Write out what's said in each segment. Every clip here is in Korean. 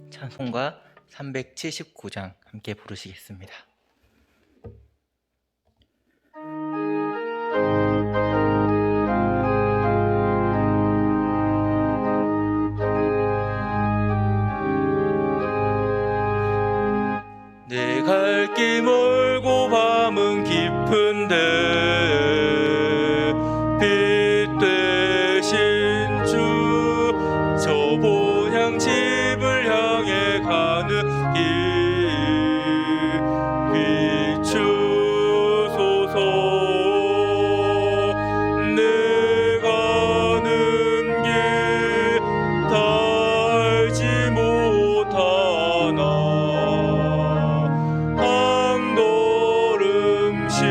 찬송가 379장 함께 부르시겠습니다. 내 갈 길 멀고 밤은 깊은데 빛 되신 주 저 본향 집을 향해 가는 길 비추소서. 내 가는 길 다 알지 못하나 한 걸음씩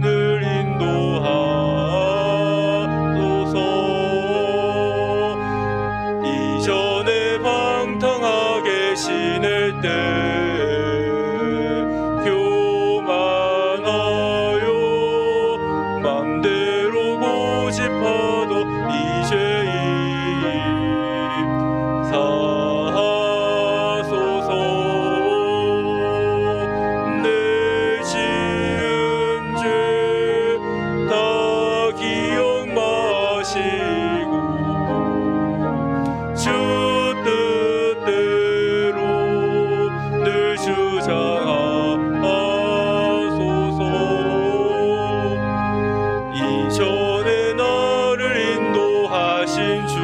늘 인도하소서. 이전에 방탕하게 지낼 때 교만하여 맘대로 고집하던 이 죄인 사하소서. 내 지은 죄 다 기억 마시고 주 뜻대로 늘 주장하소서. 이전에 나를 인도하신 주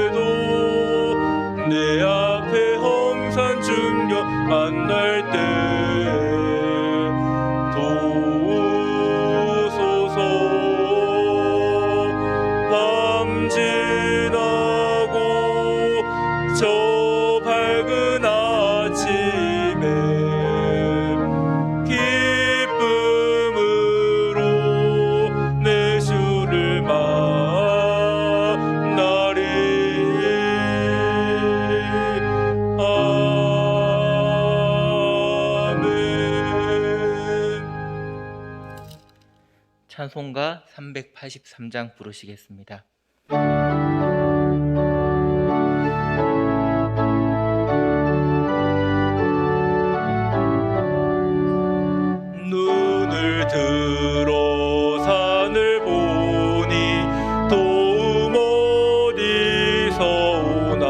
장래에도 내 앞에 험산 중녀 만날 때 도우소서. 밤 지나고 저 밝은 아침에 기쁨으로 내 주를 만나리. 아멘. 찬송가 383장 부르시겠습니다. 눈을 들어 산을 보니 도움 어디서 오나.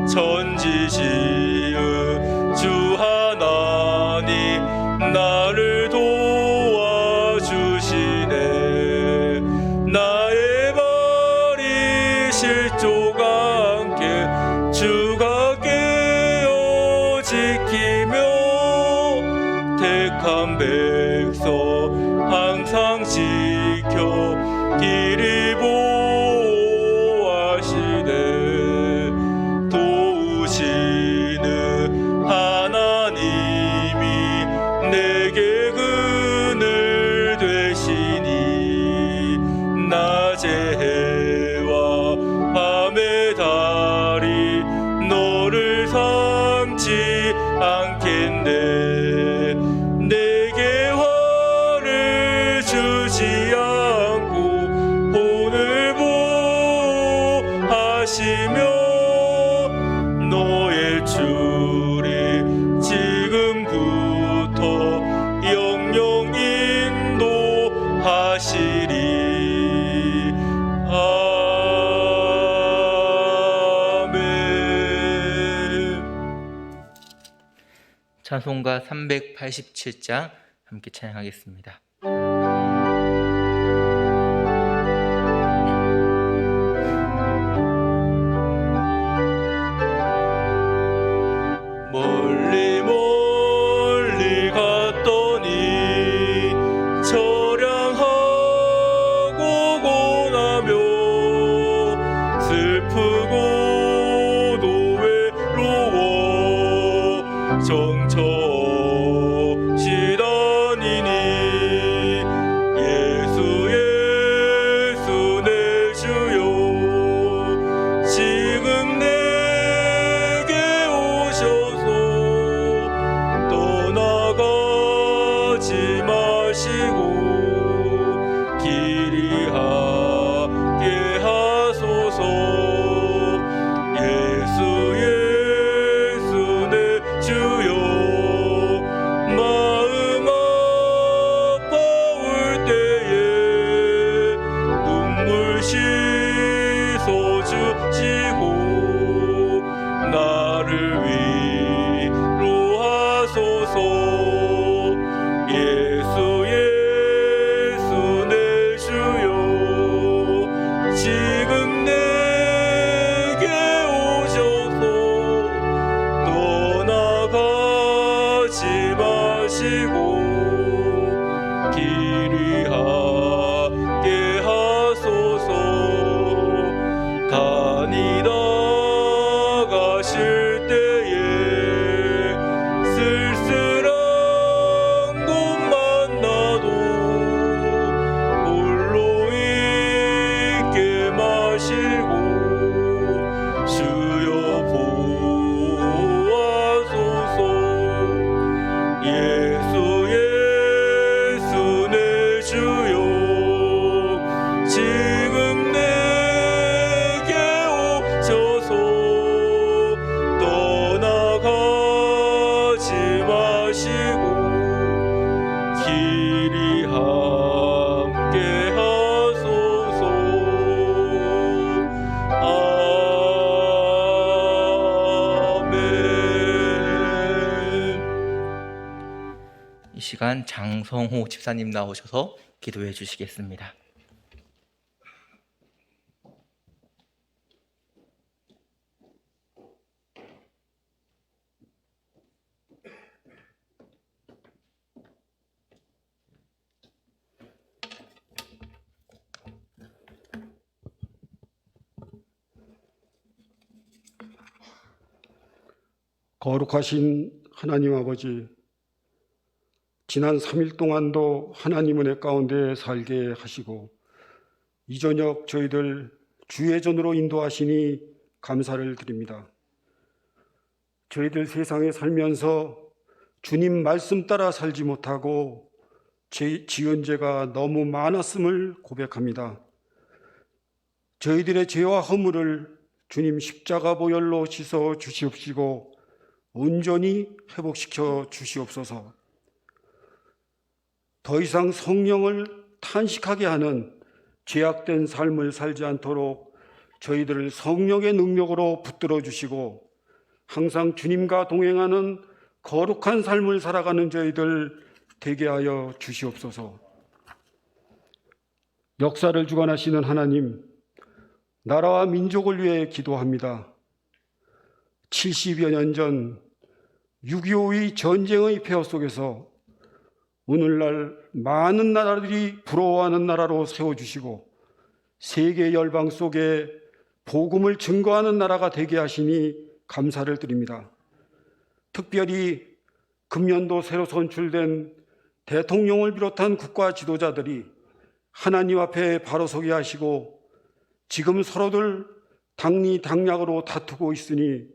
천지 지은 주 하나님 나를 도와주시네. 나의 발이 실족 않게 주가 깨어 지키며 택한 백성 항상 지켜 길이 보호하시네. 도우시는 하나님이 내게 그늘 되시니 낮의 해와 밤의 달이 너를 삼지 않겠네. 내게 화를 주지 않고 오늘 보호하시며 너의 줄이 지금부터 영영 인도하시리. 아멘. 찬송가 387장 함께 찬양하겠습니다. 멀리 멀리 갔더니 처량하고 고나며 슬프고도 외로워 정처없이 다니니 시간 장성호 집사님 나오셔서 기도해 주시겠습니다. 거룩하신 하나님 아버지, 지난 3일 동안도 하나님 은혜 가운데 살게 하시고 이 저녁 저희들 주의 전으로 인도하시니 감사를 드립니다. 저희들 세상에 살면서 주님 말씀 따라 살지 못하고 지은 죄가 너무 많았음을 고백합니다. 저희들의 죄와 허물을 주님 십자가 보혈로 씻어 주시옵시고 온전히 회복시켜 주시옵소서. 더 이상 성령을 탄식하게 하는 죄악된 삶을 살지 않도록 저희들을 성령의 능력으로 붙들어 주시고 항상 주님과 동행하는 거룩한 삶을 살아가는 저희들 되게 하여 주시옵소서. 역사를 주관하시는 하나님, 나라와 민족을 위해 기도합니다. 70여 년 전 6.25의 전쟁의 폐허 속에서 오늘날 많은 나라들이 부러워하는 나라로 세워주시고 세계 열방 속에 복음을 증거하는 나라가 되게 하시니 감사를 드립니다. 특별히 금년도 새로 선출된 대통령을 비롯한 국가 지도자들이 하나님 앞에 바로 서게 하시고 지금 서로들 당리당략으로 다투고 있으니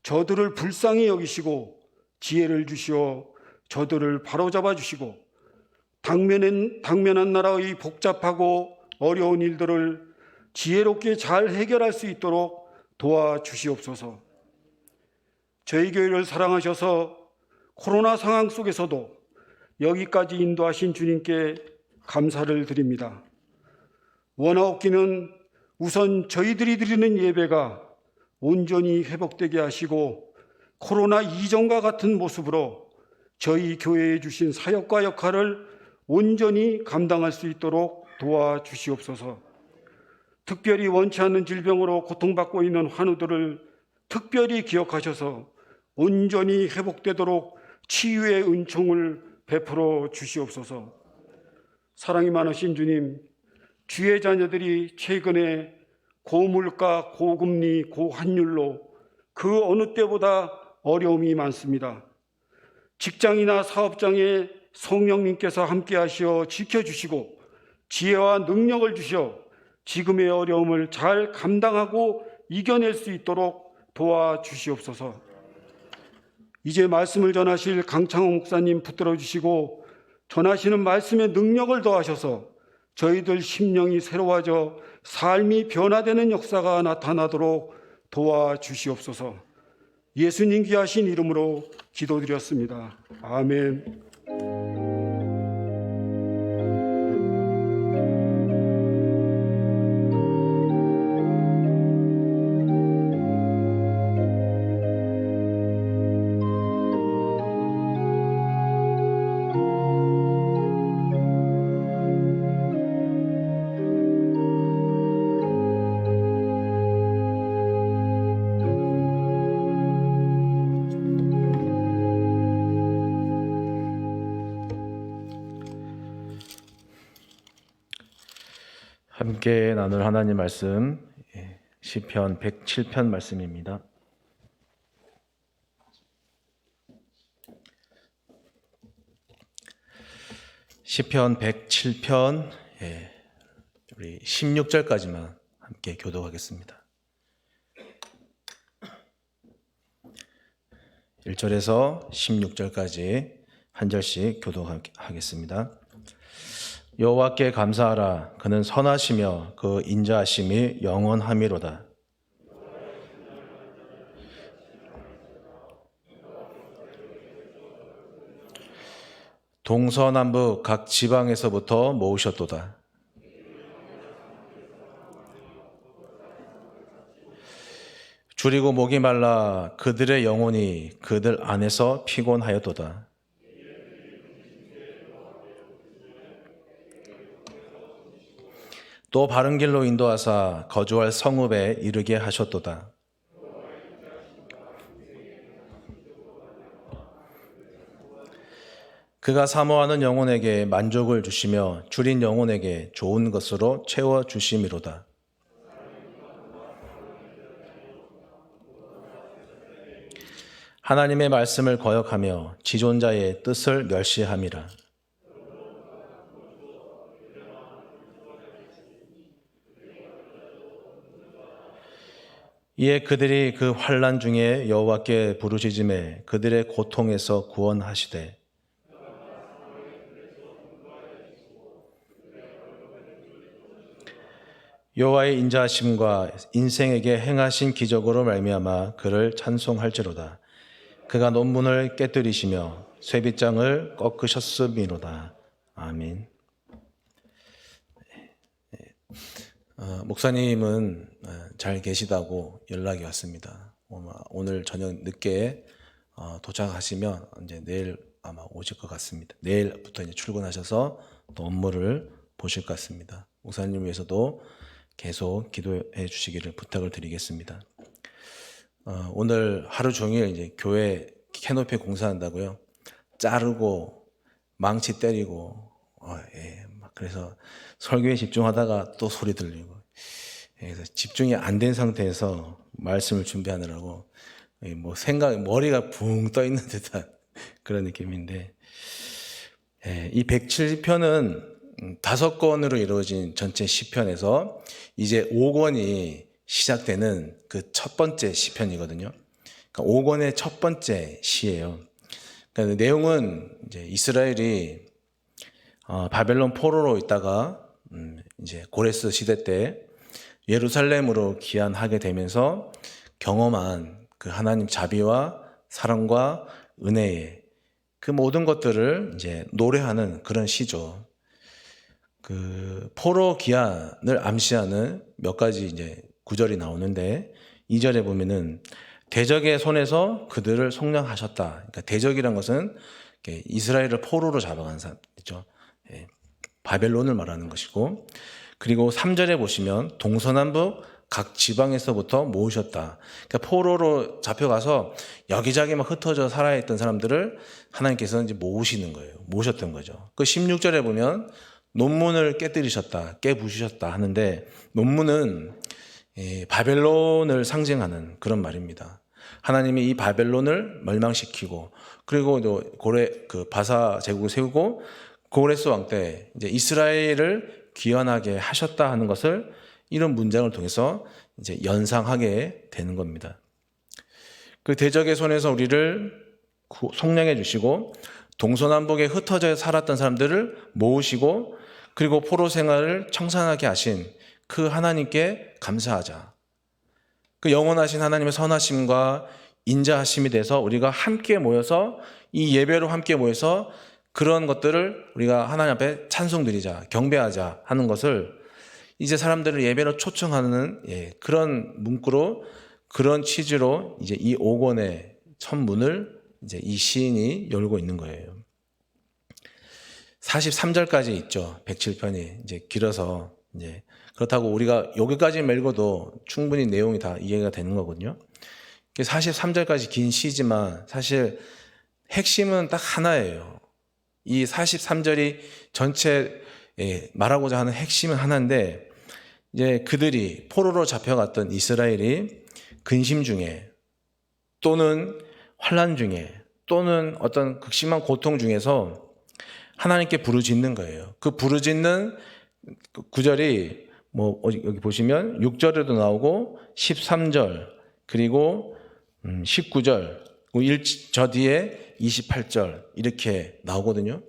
저들을 불쌍히 여기시고 지혜를 주시어 저들을 바로잡아 주시고 당면한 나라의 복잡하고 어려운 일들을 지혜롭게 잘 해결할 수 있도록 도와주시옵소서. 저희 교회를 사랑하셔서 코로나 상황 속에서도 여기까지 인도하신 주님께 감사를 드립니다. 원하옵기는 우선 저희들이 드리는 예배가 온전히 회복되게 하시고 코로나 이전과 같은 모습으로 저희 교회에 주신 사역과 역할을 온전히 감당할 수 있도록 도와주시옵소서. 특별히 원치 않는 질병으로 고통받고 있는 환우들을 특별히 기억하셔서 온전히 회복되도록 치유의 은총을 베풀어 주시옵소서. 사랑이 많으신 주님, 주의 자녀들이 최근에 고물가, 고금리, 고환율로 그 어느 때보다 어려움이 많습니다. 직장이나 사업장에 성령님께서 함께 하시어 지켜주시고 지혜와 능력을 주셔 지금의 어려움을 잘 감당하고 이겨낼 수 있도록 도와주시옵소서. 이제 말씀을 전하실 강창호 목사님 붙들어 주시고 전하시는 말씀의 능력을 더하셔서 저희들 심령이 새로워져 삶이 변화되는 역사가 나타나도록 도와주시옵소서. 예수님 귀하신 이름으로 기도드렸습니다. 아멘. 함께 나눌 하나님 말씀 시편 107편 말씀입니다. 시편 107편 우리 16절까지만 함께 교독하겠습니다. 1절에서 16절까지 한 절씩 교독하겠습니다. 여호와께 감사하라. 그는 선하시며 그 인자하심이 영원함이로다. 동서남북 각 지방에서부터 모으셨도다. 줄이고 목이 말라 그들의 영혼이 그들 안에서 피곤하였도다. 또 바른 길로 인도하사 거주할 성읍에 이르게 하셨도다. 그가 사모하는 영혼에게 만족을 주시며 줄인 영혼에게 좋은 것으로 채워 주심이로다. 하나님의 말씀을 거역하며 지존자의 뜻을 멸시함이라. 이에 그들이 그 환난 중에 여호와께 부르짖음에 그들의 고통에서 구원하시되 여호와의 인자하심과 인생에게 행하신 기적으로 말미암아 그를 찬송할지로다. 그가 논문을 깨뜨리시며 쇠빗장을 꺾으셨음이로다. 아멘. 목사님은 잘 계시다고 연락이 왔습니다. 오늘 저녁 늦게 도착하시면 이제 내일 아마 오실 것 같습니다. 내일부터 이제 출근하셔서 또 업무를 보실 것 같습니다. 목사님 위해서도 계속 기도해 주시기를 부탁을 드리겠습니다. 오늘 하루 종일 이제 교회 캐노피 공사한다고요. 자르고 망치 때리고 그래서 설교에 집중하다가 또 소리 들리고 그래서 집중이 안 된 상태에서 말씀을 준비하느라고 뭐 머리가 붕 떠 있는 듯한 그런 느낌인데 이 170편은 5권으로 이루어진 전체 시편에서 이제 5권이 시작되는 그 첫 번째 시편이거든요. 그러니까 5권의 첫 번째 시예요. 그러니까 내용은 이제 이스라엘이 바벨론 포로로 있다가 이제 고레스 시대 때 예루살렘으로 귀환하게 되면서 경험한 그 하나님 자비와 사랑과 은혜의 그 모든 것들을 이제 노래하는 그런 시죠. 그 포로 귀환을 암시하는 몇 가지 이제 구절이 나오는데 2절에 보면은 대적의 손에서 그들을 속량하셨다. 그러니까 대적이란 것은 이스라엘을 포로로 잡아간 사람이죠. 바벨론을 말하는 것이고, 그리고 3절에 보시면 동서남북 각 지방에서부터 모으셨다. 그러니까 포로로 잡혀가서 여기저기 막 흩어져 살아있던 사람들을 하나님께서 이제 모으시는 거예요. 모으셨던 거죠. 그 16절에 보면 논문을 깨뜨리셨다, 깨부수셨다 하는데 논문은 바벨론을 상징하는 그런 말입니다. 하나님이 이 바벨론을 멸망시키고 그리고 또 바사 제국을 세우고 고레스 왕 때 이제 이스라엘을 귀환하게 하셨다 하는 것을 이런 문장을 통해서 이제 연상하게 되는 겁니다. 그 대적의 손에서 우리를 속량해 주시고 동서남북에 흩어져 살았던 사람들을 모으시고 그리고 포로 생활을 청산하게 하신 그 하나님께 감사하자. 그 영원하신 하나님의 선하심과 인자하심이 돼서 우리가 함께 모여서 이 예배로 함께 모여서 그런 것들을 우리가 하나님 앞에 찬송드리자, 경배하자 하는 것을 이제 사람들을 예배로 초청하는 그런 문구로 그런 취지로 이제 이 5권의 첫 문을 이제 이 시인이 열고 있는 거예요. 43절까지 있죠. 107편이 이제 길어서 이제 그렇다고 우리가 여기까지 읽어도 충분히 내용이 다 이해가 되는 거거든요. 43절까지 긴 시지만 사실 핵심은 딱 하나예요. 이 43절이 전체 말하고자 하는 핵심은 하나인데 이제 그들이 포로로 잡혀갔던 이스라엘이 근심 중에 또는 환난 중에 또는 어떤 극심한 고통 중에서 하나님께 부르짖는 거예요. 그 부르짖는 구절이 뭐 여기 보시면 6절에도 나오고 13절 그리고 19절 저 뒤에 28절 이렇게 나오거든요.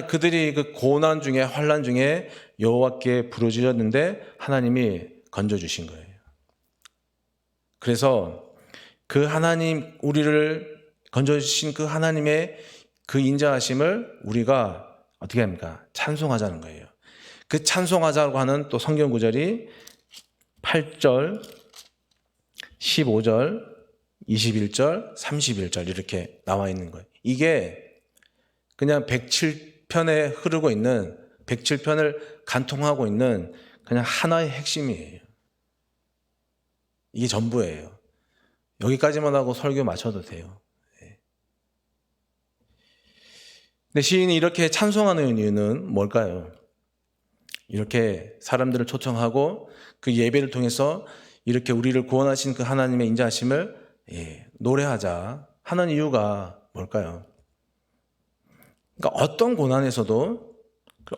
그들이 그 고난 중에 환난 중에 여호와께 부르짖었는데 하나님이 건져주신 거예요. 그래서 그 하나님 우리를 건져주신 그 하나님의 그 인자하심을 우리가 어떻게 합니까? 찬송하자는 거예요. 그 찬송하자고 하는 또 성경 구절이 8절, 15절, 21절, 31절 이렇게 나와 있는 거예요. 이게 그냥 107편에 흐르고 있는 107편을 간통하고 있는 그냥 하나의 핵심이에요. 이게 전부예요. 여기까지만 하고 설교 마쳐도 돼요. 근데 시인이 이렇게 찬송하는 이유는 뭘까요? 이렇게 사람들을 초청하고 그 예배를 통해서 이렇게 우리를 구원하신 그 하나님의 인자하심을 노래하자 하는 이유가 뭘까요? 그러니까 어떤 고난에서도,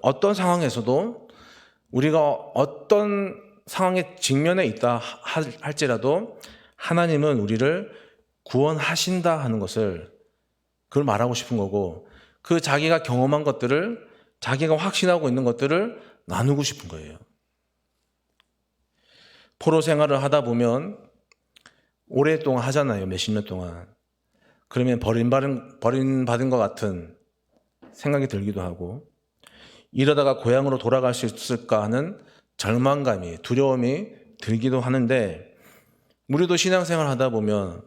어떤 상황에서도 우리가 어떤 상황에 직면해 있다 할지라도 하나님은 우리를 구원하신다 하는 것을 그걸 말하고 싶은 거고, 그 자기가 경험한 것들을, 자기가 확신하고 있는 것들을 나누고 싶은 거예요. 포로 생활을 하다 보면 오랫동안 하잖아요. 몇십 년 동안. 그러면 버림받은 것 같은 생각이 들기도 하고, 이러다가 고향으로 돌아갈 수 있을까 하는 절망감이, 두려움이 들기도 하는데, 우리도 신앙생활 하다 보면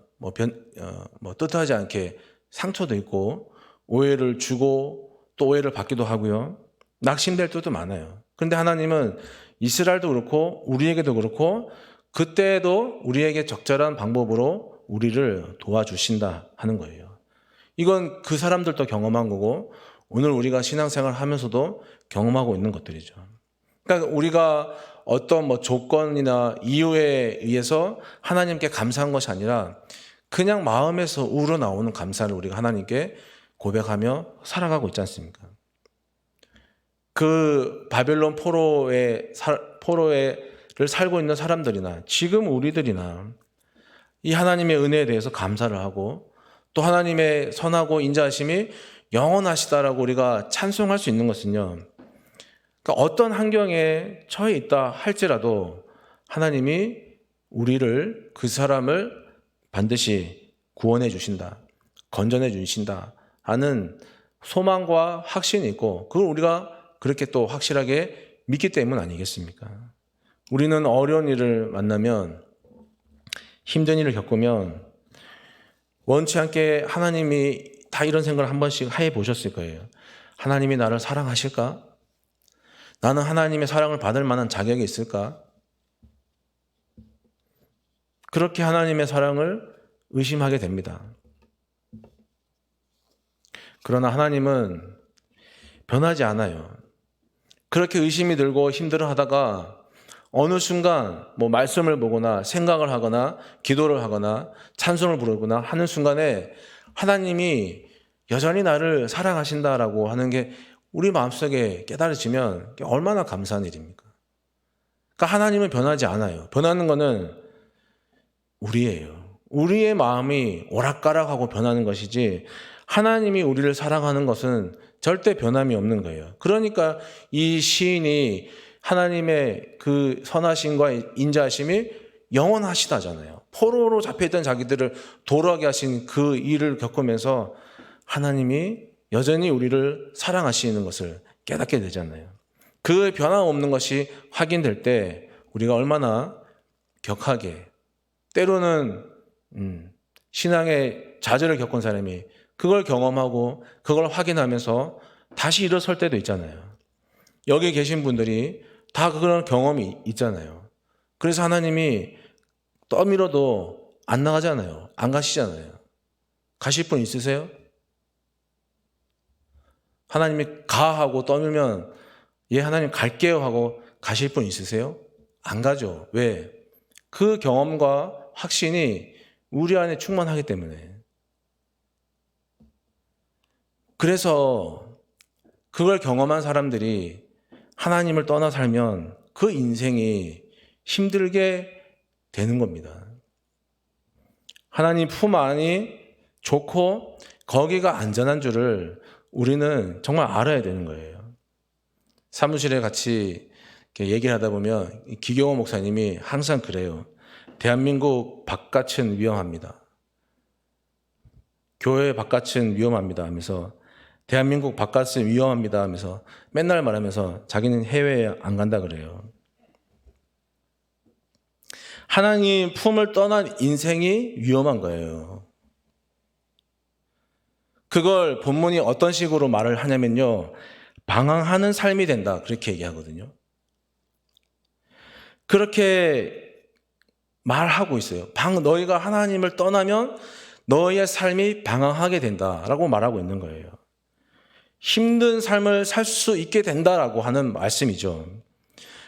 뜻하지 않게 상처도 있고 오해를 주고 또 오해를 받기도 하고요. 낙심될 때도 많아요. 그런데 하나님은 이스라엘도 그렇고 우리에게도 그렇고 그때도 우리에게 적절한 방법으로 우리를 도와주신다 하는 거예요. 이건 그 사람들도 경험한 거고 오늘 우리가 신앙생활 하면서도 경험하고 있는 것들이죠. 그러니까 우리가 어떤 조건이나 이유에 의해서 하나님께 감사한 것이 아니라 그냥 마음에서 우러나오는 감사를 우리가 하나님께 고백하며 살아가고 있지 않습니까? 그 바벨론 포로를 살고 있는 사람들이나 지금 우리들이나 이 하나님의 은혜에 대해서 감사를 하고 또 하나님의 선하고 인자하심이 영원하시다라고 우리가 찬송할 수 있는 것은요, 그러니까 어떤 환경에 처해 있다 할지라도 하나님이 우리를, 그 사람을 반드시 구원해 주신다, 건져내 주신다 하는 소망과 확신이 있고, 그걸 우리가 그렇게 또 확실하게 믿기 때문 아니겠습니까? 우리는 어려운 일을 만나면, 힘든 일을 겪으면 원치 않게 하나님이 다 이런 생각을 한 번씩 해 보셨을 거예요. 하나님이 나를 사랑하실까? 나는 하나님의 사랑을 받을 만한 자격이 있을까? 그렇게 하나님의 사랑을 의심하게 됩니다. 그러나 하나님은 변하지 않아요. 그렇게 의심이 들고 힘들어 하다가 어느 순간 말씀을 보거나 생각을 하거나 기도를 하거나 찬송을 부르거나 하는 순간에 하나님이 여전히 나를 사랑하신다라고 하는 게 우리 마음속에 깨달아지면 얼마나 감사한 일입니까? 그러니까 하나님은 변하지 않아요. 변하는 거는 우리예요. 우리의 마음이 오락가락하고 변하는 것이지 하나님이 우리를 사랑하는 것은 절대 변함이 없는 거예요. 그러니까 이 시인이 하나님의 그 선하심과 인자하심이 영원하시다잖아요. 포로로 잡혀있던 자기들을 돌아오게 하신 그 일을 겪으면서 하나님이 여전히 우리를 사랑하시는 것을 깨닫게 되잖아요. 그 변함없는 것이 확인될 때 우리가 얼마나 격하게, 때로는 신앙의 좌절을 겪은 사람이 그걸 경험하고 그걸 확인하면서 다시 일어설 때도 있잖아요. 여기 계신 분들이 다 그런 경험이 있잖아요. 그래서 하나님이 떠밀어도 안 나가잖아요. 안 가시잖아요. 가실 분 있으세요? 하나님이 가 하고 떠밀면 예 하나님 갈게요 하고 가실 분 있으세요? 안 가죠. 왜? 그 경험과 확신이 우리 안에 충만하기 때문에. 그래서 그걸 경험한 사람들이 하나님을 떠나 살면 그 인생이 힘들게 되는 겁니다. 하나님 품 안이 좋고 거기가 안전한 줄을 우리는 정말 알아야 되는 거예요. 사무실에 같이 이렇게 얘기를 하다 보면 기경호 목사님이 항상 그래요. 대한민국 바깥은 위험합니다. 교회 바깥은 위험합니다 하면서 대한민국 바깥은 위험합니다 하면서 맨날 말하면서 자기는 해외에 안 간다 그래요. 하나님 품을 떠난 인생이 위험한 거예요. 그걸 본문이 어떤 식으로 말을 하냐면요, 방황하는 삶이 된다 그렇게 얘기하거든요. 그렇게 말하고 있어요. 너희가 하나님을 떠나면 너희의 삶이 방황하게 된다라고 말하고 있는 거예요. 힘든 삶을 살 수 있게 된다라고 하는 말씀이죠.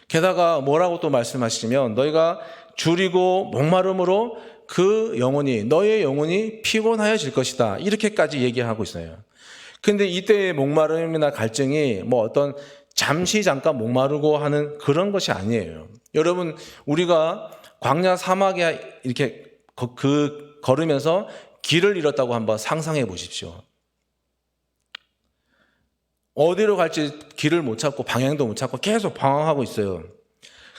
게다가 뭐라고 또 말씀하시면 너희가 줄이고 목마름으로 너희의 영혼이 피곤하여질 것이다. 이렇게까지 얘기하고 있어요. 근데 이때의 목마름이나 갈증이 뭐 어떤 잠시 잠깐 목마르고 하는 그런 것이 아니에요. 여러분, 우리가 광야 사막에 이렇게 걸으면서 길을 잃었다고 한번 상상해 보십시오. 어디로 갈지 길을 못 찾고 방향도 못 찾고 계속 방황하고 있어요.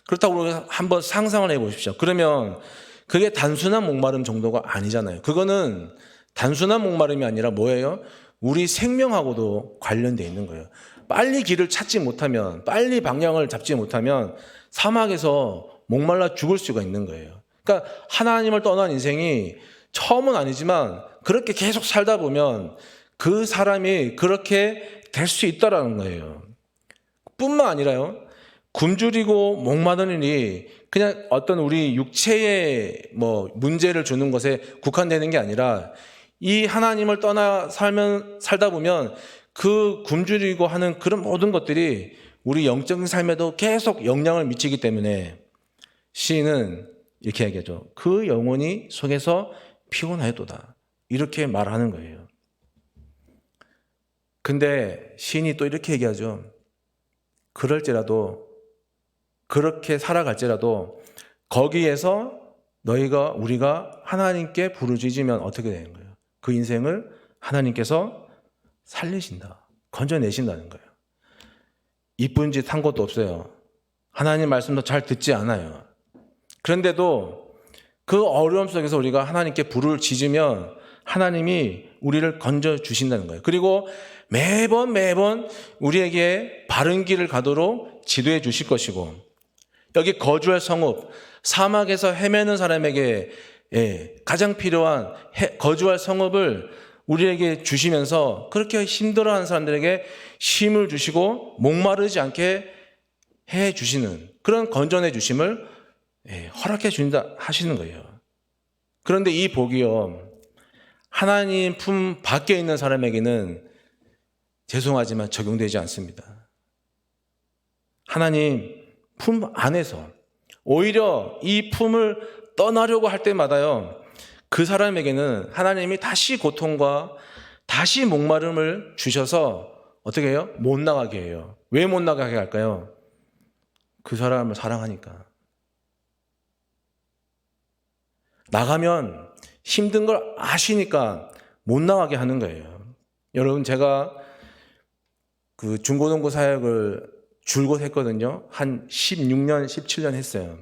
그렇다고 우리가 한번 상상을 해 보십시오. 그러면 그게 단순한 목마름 정도가 아니잖아요. 그거는 단순한 목마름이 아니라 뭐예요? 우리 생명하고도 관련되어 있는 거예요. 빨리 길을 찾지 못하면, 빨리 방향을 잡지 못하면 사막에서 목말라 죽을 수가 있는 거예요. 그러니까 하나님을 떠난 인생이 처음은 아니지만 그렇게 계속 살다 보면 그 사람이 그렇게 될 수 있다라는 거예요. 뿐만 아니라요, 굶주리고 목마르는 일이 그냥 어떤 우리 육체의 문제를 주는 것에 국한되는 게 아니라 이 하나님을 떠나 살다 보면 그 굶주리고 하는 그런 모든 것들이 우리 영적인 삶에도 계속 영향을 미치기 때문에 시인은 이렇게 얘기하죠. 그 영혼이 속에서 피곤하였도다. 이렇게 말하는 거예요. 근데 시인이 또 이렇게 얘기하죠. 그럴지라도, 그렇게 살아갈지라도 거기에서 우리가 하나님께 부르짖으면 어떻게 되는 거예요? 그 인생을 하나님께서 살리신다. 건져내신다는 거예요. 이쁜 짓 한 것도 없어요. 하나님 말씀도 잘 듣지 않아요. 그런데도 그 어려움 속에서 우리가 하나님께 부를 짖으면 하나님이 우리를 건져주신다는 거예요. 그리고 매번 우리에게 바른 길을 가도록 지도해 주실 것이고, 여기 거주할 성읍, 사막에서 헤매는 사람에게 가장 필요한 거주할 성읍을 우리에게 주시면서 그렇게 힘들어하는 사람들에게 힘을 주시고 목마르지 않게 해 주시는 그런 건전해 주심을 허락해 준다 하시는 거예요. 그런데 이 복이요, 하나님 품 밖에 있는 사람에게는 죄송하지만 적용되지 않습니다. 하나님 품 안에서 오히려 이 품을 떠나려고 할 때마다요, 그 사람에게는 하나님이 다시 고통과 다시 목마름을 주셔서 어떻게 해요? 못 나가게 해요. 왜 못 나가게 할까요? 그 사람을 사랑하니까. 나가면 힘든 걸 아시니까 못 나가게 하는 거예요. 여러분, 제가 그 중고등부 사역을 줄곧 했거든요. 한 16년, 17년 했어요.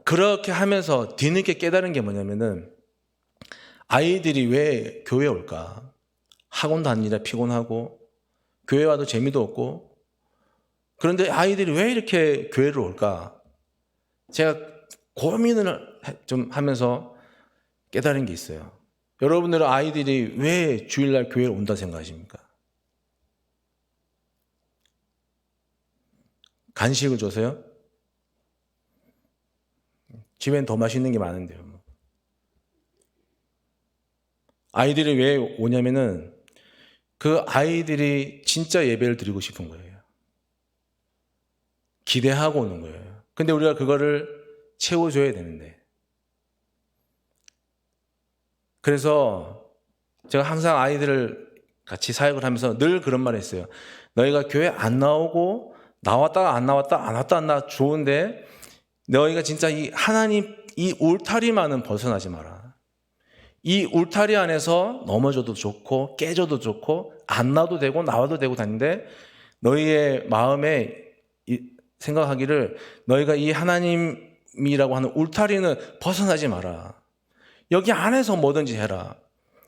그렇게 하면서 뒤늦게 깨달은 게 뭐냐면은, 아이들이 왜 교회에 올까? 학원 다니느라 피곤하고 교회 와도 재미도 없고, 그런데 아이들이 왜 이렇게 교회를 올까? 제가 고민을 좀 하면서 깨달은 게 있어요. 여러분들은 아이들이 왜 주일날 교회에 온다 생각하십니까? 간식을 줘서요? 집엔 더 맛있는 게 많은데요. 아이들이 왜 오냐면은 그 아이들이 진짜 예배를 드리고 싶은 거예요. 기대하고 오는 거예요. 근데 우리가 그거를 채워줘야 되는데. 그래서 제가 항상 아이들을 같이 사역을 하면서 늘 그런 말을 했어요. 너희가 교회 안 나오고 나왔다 안 나왔다 안 왔다 안 나왔다 좋은데, 너희가 진짜 이 하나님 이 울타리만은 벗어나지 마라. 이 울타리 안에서 넘어져도 좋고 깨져도 좋고 안 나와도 되고 나와도 되고 다닌데, 너희의 마음에 생각하기를 너희가 이 하나님이라고 하는 울타리는 벗어나지 마라. 여기 안에서 뭐든지 해라.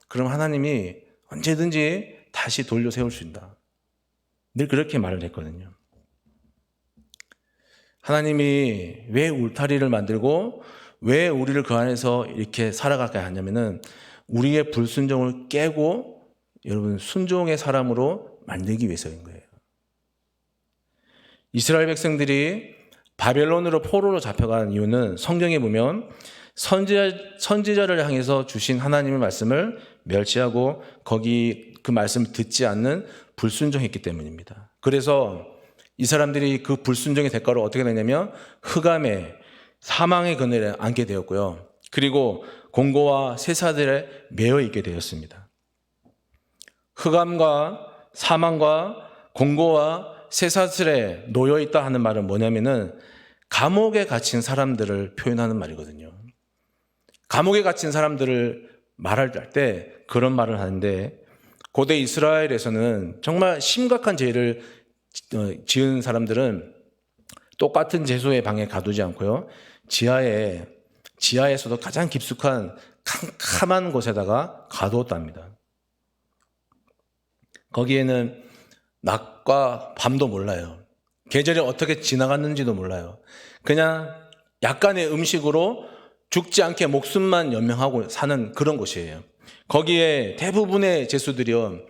그럼 하나님이 언제든지 다시 돌려 세울 수 있다. 늘 그렇게 말을 했거든요. 하나님이 왜 울타리를 만들고 왜 우리를 그 안에서 이렇게 살아가게 하냐면은 우리의 불순종을 깨고 여러분 순종의 사람으로 만들기 위해서인 거예요. 이스라엘 백성들이 바벨론으로 포로로 잡혀간 이유는 성경에 보면 선지자를 향해서 주신 하나님의 말씀을 멸시하고 거기 그 말씀을 듣지 않는 불순종했기 때문입니다. 그래서 이 사람들이 그 불순종의 대가로 어떻게 되냐면 흑암에 사망의 그늘에 앉게 되었고요. 그리고 공고와 쇠사들에 매여 있게 되었습니다. 흑암과 사망과 공고와 쇠사슬에 놓여 있다 하는 말은 뭐냐면은 감옥에 갇힌 사람들을 표현하는 말이거든요. 감옥에 갇힌 사람들을 말할 때 그런 말을 하는데 고대 이스라엘에서는 정말 심각한 죄를 지은 사람들은 똑같은 죄수의 방에 가두지 않고요. 지하에서도 가장 깊숙한 캄캄한 곳에다가 가두었답니다. 거기에는 낮과 밤도 몰라요. 계절이 어떻게 지나갔는지도 몰라요. 그냥 약간의 음식으로 죽지 않게 목숨만 연명하고 사는 그런 곳이에요. 거기에 대부분의 죄수들이요,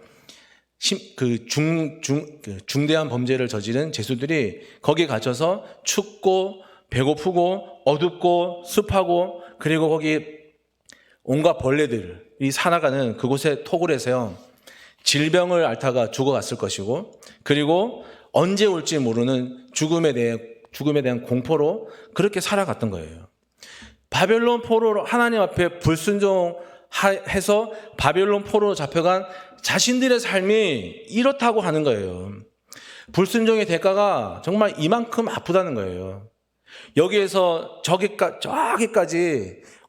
중대한 범죄를 저지른 죄수들이 거기에 갇혀서 춥고 배고프고 어둡고 습하고 그리고 거기 온갖 벌레들이 살아가는 그곳에 토굴에서요, 질병을 앓다가 죽어갔을 것이고 그리고 언제 올지 모르는 죽음에 대한 공포로 그렇게 살아갔던 거예요. 바벨론 포로로 하나님 앞에 불순종해서 바벨론 포로로 잡혀간 자신들의 삶이 이렇다고 하는 거예요. 불순종의 대가가 정말 이만큼 아프다는 거예요. 여기에서 저기까지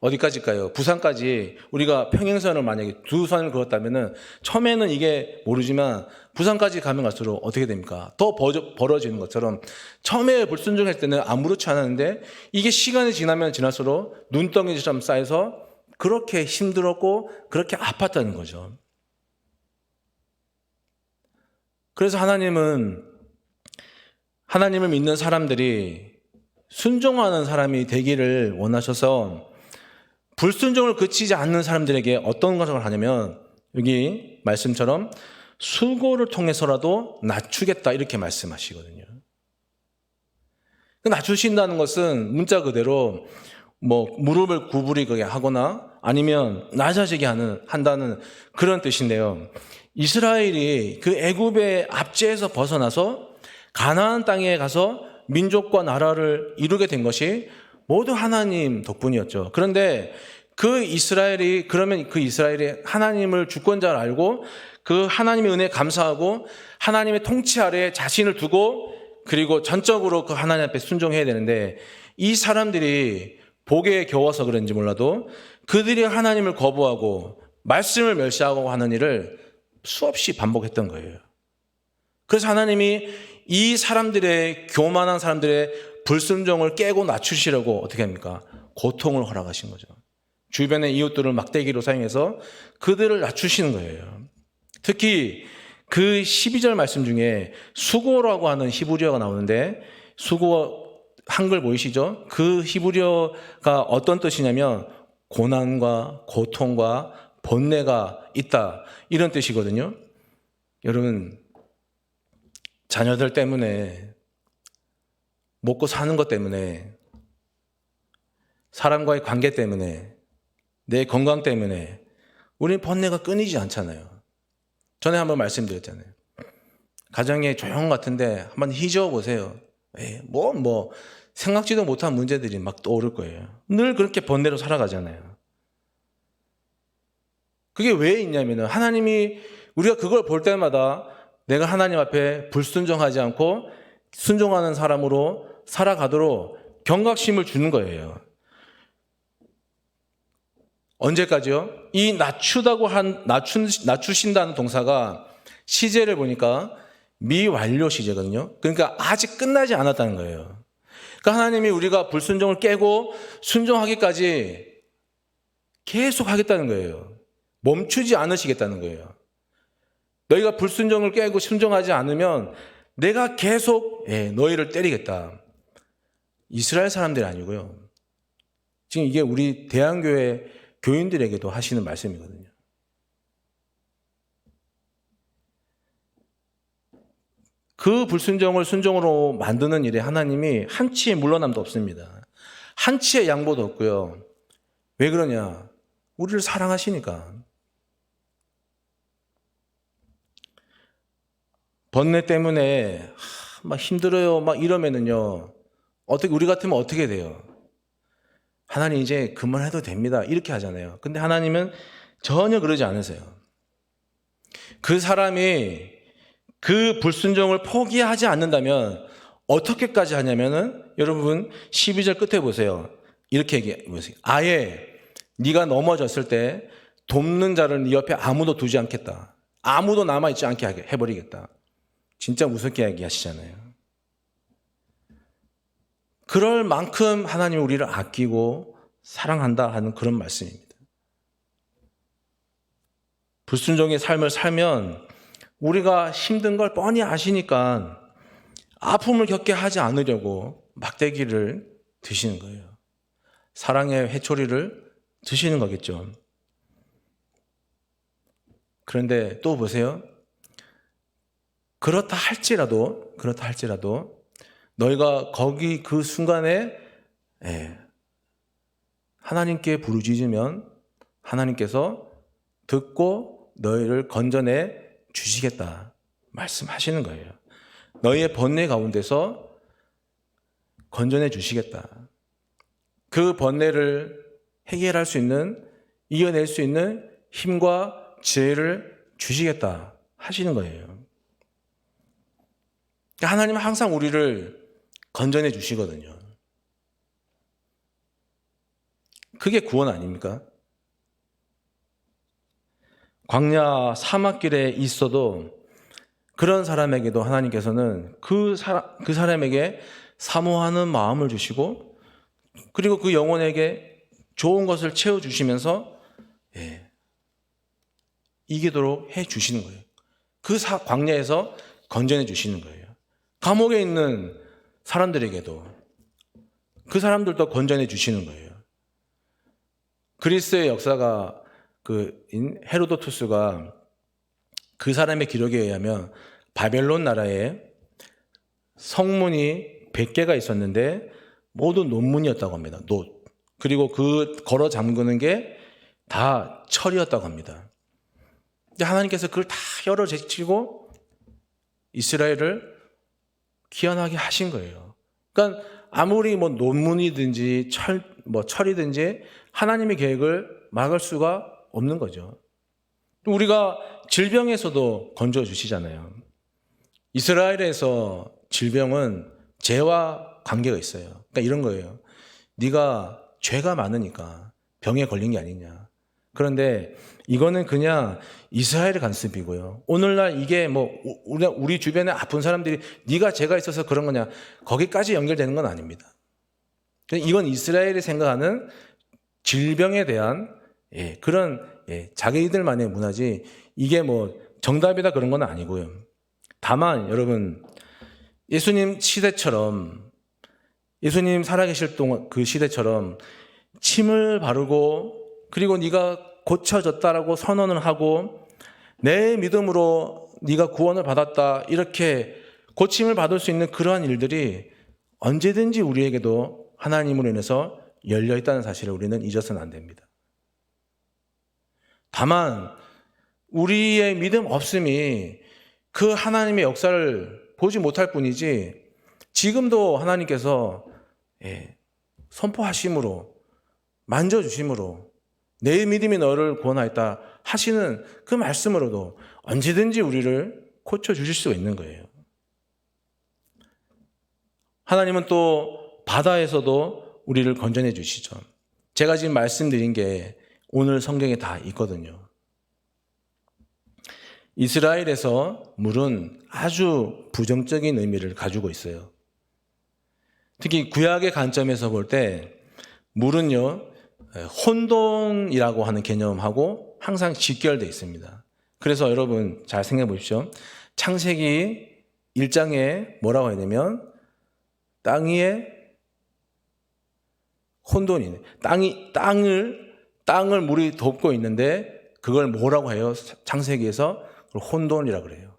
어디까지일까요? 부산까지 우리가 평행선을 만약에 두 선을 그었다면은 처음에는 이게 모르지만 부산까지 가면 갈수록 어떻게 됩니까? 더 벌어지는 것처럼 처음에 불순종할 때는 아무렇지 않았는데 이게 시간이 지나면 지날수록 눈덩이처럼 쌓여서 그렇게 힘들었고 그렇게 아팠다는 거죠. 그래서 하나님을 믿는 사람들이 순종하는 사람이 되기를 원하셔서 불순종을 그치지 않는 사람들에게 어떤 것을 하냐면 여기 말씀처럼 수고를 통해서라도 낮추겠다 이렇게 말씀하시거든요. 낮추신다는 것은 문자 그대로 무릎을 구부리게 하거나 아니면 낮아지게 한다는 그런 뜻인데요. 이스라엘이 그 애굽의 압제에서 벗어나서 가나안 땅에 가서 민족과 나라를 이루게 된 것이 모두 하나님 덕분이었죠. 그런데 그 이스라엘이 하나님을 주권자를 알고 그 하나님의 은혜에 감사하고 하나님의 통치 아래에 자신을 두고 그리고 전적으로 그 하나님 앞에 순종해야 되는데 이 사람들이 복에 겨워서 그런지 몰라도 그들이 하나님을 거부하고 말씀을 멸시하고 하는 일을 수없이 반복했던 거예요. 그래서 하나님이 이 사람들의 교만한 사람들의 불순종을 깨고 낮추시려고 어떻게 합니까? 고통을 허락하신 거죠. 주변의 이웃들을 막대기로 사용해서 그들을 낮추시는 거예요. 특히 그 12절 말씀 중에 수고라고 하는 히브리어가 나오는데 수고 한글 보이시죠? 그 히브리어가 어떤 뜻이냐면 고난과 고통과 번뇌가 있다 이런 뜻이거든요. 여러분 자녀들 때문에 먹고 사는 것 때문에 사람과의 관계 때문에 내 건강 때문에 우리는 번뇌가 끊이지 않잖아요. 전에 한번 말씀드렸잖아요. 가정에 조용 같은데 한번 휘저어 보세요. 생각지도 못한 문제들이 막 떠오를 거예요. 늘 그렇게 번뇌로 살아가잖아요. 그게 왜 있냐면은 하나님이 우리가 그걸 볼 때마다 내가 하나님 앞에 불순종하지 않고 순종하는 사람으로 살아가도록 경각심을 주는 거예요. 언제까지요? 이 낮추신다는 동사가 시제를 보니까 미완료 시제거든요. 그러니까 아직 끝나지 않았다는 거예요. 그러니까 하나님이 우리가 불순종을 깨고 순종하기까지 계속 하겠다는 거예요. 멈추지 않으시겠다는 거예요. 너희가 불순종을 깨고 순종하지 않으면 내가 계속 너희를 때리겠다. 이스라엘 사람들이 아니고요. 지금 이게 우리 대한교회 교인들에게도 하시는 그 불순종을 순종으로 만드는 일에 하나님이 한치의 물러남도 없습니다. 한치의 양보도 없고요. 왜 그러냐? 우리를 사랑하시니까. 번뇌 때문에 막 힘들어요 막 이러면은요, 어떻게, 우리 같으면 어떻게 돼요? 하나님 이제 그만해도 됩니다 이렇게 하잖아요. 근데 하나님은 전혀 그러지 않으세요. 그 사람이 그 불순종을 포기하지 않는다면 어떻게까지 하냐면은, 여러분 12절 끝에 보세요. 이렇게 얘기해 보세요. 아예 네가 넘어졌을 때 돕는 자를 네 옆에 아무도 두지 않겠다. 아무도 남아있지 않게 해버리겠다. 진짜 무섭게 얘기하시잖아요. 그럴 만큼 하나님이 우리를 아끼고 사랑한다 하는 그런 말씀입니다. 불순종의 삶을 살면 우리가 힘든 걸 뻔히 아시니까 아픔을 겪게 하지 않으려고 막대기를 드시는 거예요. 사랑의 회초리를 드시는 거겠죠. 그런데 또 보세요. 그렇다 할지라도 너희가 거기 그 순간에 하나님께 부르짖으면 하나님께서 듣고 너희를 건져내 주시겠다 말씀하시는 거예요. 너희의 번뇌 가운데서 건져내 주시겠다. 그 번뇌를 해결할 수 있는, 이겨낼 수 있는 힘과 지혜를 주시겠다 하시는 거예요. 하나님은 항상 우리를 건져내 주시거든요. 그게 구원 아닙니까? 광야 사막길에 있어도 그런 사람에게도 하나님께서는 그 사람에게 사모하는 마음을 주시고, 그리고 그 영혼에게 좋은 것을 채워주시면서 이기도록 해 주시는 거예요. 그 광야에서 건져내 주시는 거예요. 감옥에 있는 사람들에게도 그 사람들도 건져내 주시는 거예요. 그리스의 역사가 헤로도투스가 그 사람의 기록에 의하면 바벨론 나라에 성문이 100개가 있었는데 모두 논문이었다고 합니다. 놋. 그리고 그 걸어 잠그는 게 다 철이었다고 합니다. 근데 하나님께서 그걸 다 열어 제치고 이스라엘을 귀환하게 하신 거예요. 그러니까 아무리 논문이든지 철이든지 하나님의 계획을 막을 수가 없는 거죠. 우리가 질병에서도 건져 주시잖아요. 이스라엘에서 질병은 죄와 관계가 있어요. 그러니까 이런 거예요. 네가 죄가 많으니까 병에 걸린 게 아니냐. 그런데 이거는 그냥 이스라엘의 관습이고요. 오늘날 이게 우리 주변에 아픈 사람들이 네가 죄가 있어서 그런 거냐, 거기까지 연결되는 건 아닙니다. 이건 이스라엘이 생각하는 질병에 대한 그런 자기들만의 문화지, 이게 정답이다 그런 건 아니고요. 다만 여러분, 예수님 시대처럼, 예수님 살아계실 동안 그 시대처럼 침을 바르고, 그리고 네가 고쳐졌다라고 선언을 하고 내 믿음으로 네가 구원을 받았다 이렇게 고침을 받을 수 있는 그러한 일들이 언제든지 우리에게도 하나님으로 인해서 열려 있다는 사실을 우리는 잊어서는 안 됩니다. 다만 우리의 믿음 없음이 그 하나님의 역사를 보지 못할 뿐이지, 지금도 하나님께서 선포하심으로, 만져주심으로 내 믿음이 너를 구원하였다 하시는 그 말씀으로도 언제든지 우리를 고쳐주실 수가 있는 거예요. 하나님은 또 바다에서도 우리를 건져내 주시죠. 제가 지금 말씀드린 게 오늘 성경에 다 있거든요. 이스라엘에서 물은 아주 부정적인 의미를 가지고 있어요. 특히 구약의 관점에서 볼 때 물은요, 혼돈이라고 하는 개념하고 항상 직결되어 있습니다. 그래서 여러분 잘 생각해 보십시오. 창세기 1장에 뭐라고 해야 되면, 땅 위에 혼돈이네. 땅을 물이 덮고 있는데 그걸 뭐라고 해요? 창세기에서 그걸 혼돈이라고 그래요.